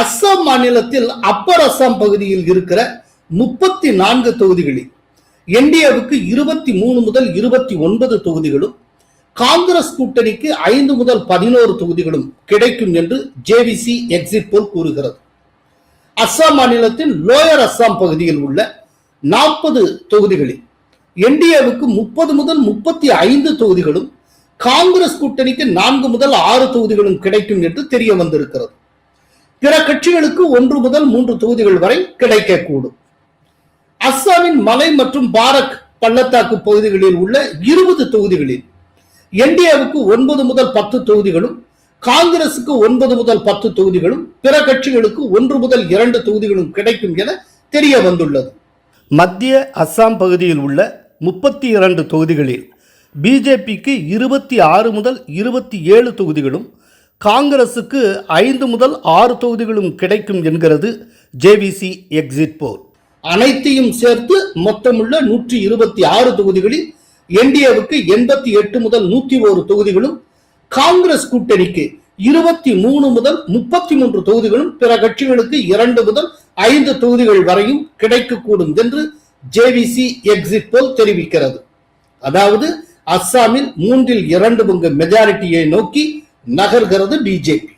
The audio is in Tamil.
அஸ்ஸாம் மாநிலத்தில் அப்பர் அஸ்ஸாம் பகுதியில் இருக்கிற 34 தொகுதிகளில் என்டிஏவுக்கு 23 முதல் 29 தொகுதிகளும், காங்கிரஸ் கூட்டணிக்கு 5 முதல் 11 தொகுதிகளும் கிடைக்கும் என்று ஜேவிசி எக்ஸிட் போல் கூறுகிறது. அஸ்ஸாம் மாநிலத்தின் லோயர் அஸ்ஸாம் பகுதியில் உள்ள 40 தொகுதிகளில் என்டிஏவுக்கு 30 முதல் 35 தொகுதிகளும், காங்கிரஸ் கூட்டணிக்கு 4 முதல் 6 தொகுதிகளும் கிடைக்கும் என்று தெரிய வந்திருக்கிறது. பிற கட்சிகளுக்கு 1 முதல் 3 தொகுதிகள் வரை கிடைக்கக்கூடும். அஸ்ஸாமின் மலை மற்றும் பாரக் பள்ளத்தாக்கு பகுதிகளில் உள்ள 20 தொகுதிகளில் என்டிஏவுக்கு 9 முதல் 10 தொகுதிகளும், காங்கிரசுக்கு 9 முதல் 10 தொகுதிகளும், பிற கட்சிகளுக்கு 1 முதல் 2 தொகுதிகளும் கிடைக்கும் என தெரிய வந்துள்ளது. மத்திய அஸ்ஸாம் பகுதியில் உள்ள 32 தொகுதிகளில் பிஜேபிக்கு 26 முதல் 27 தொகுதிகளும், காங்கிரசுக்கு 5 முதல் 6 தொகுதிகளும் கிடைக்கும் என்கிறது ஜேவிசி எக்ஸிட் போல். அனைத்தையும் சேர்த்து மொத்தமுள்ள 126 தொகுதிகளில் என்டிஏவுக்கு 88 முதல் 101 தொகுதிகளும், காங்கிரஸ் கூட்டணிக்கு 23 முதல் 33 தொகுதிகளும், பிற கட்சிகளுக்கு 2 முதல் 5 தொகுதிகள் வரையும் கிடைக்கக்கூடும் என்று ஜேவிசி எக்ஸிட் போல் தெரிவிக்கிறது. அதாவது அஸ்ஸாமில் 3 2 பங்கு மெஜாரிட்டியை நோக்கி நகர்கிறது பிஜேபி.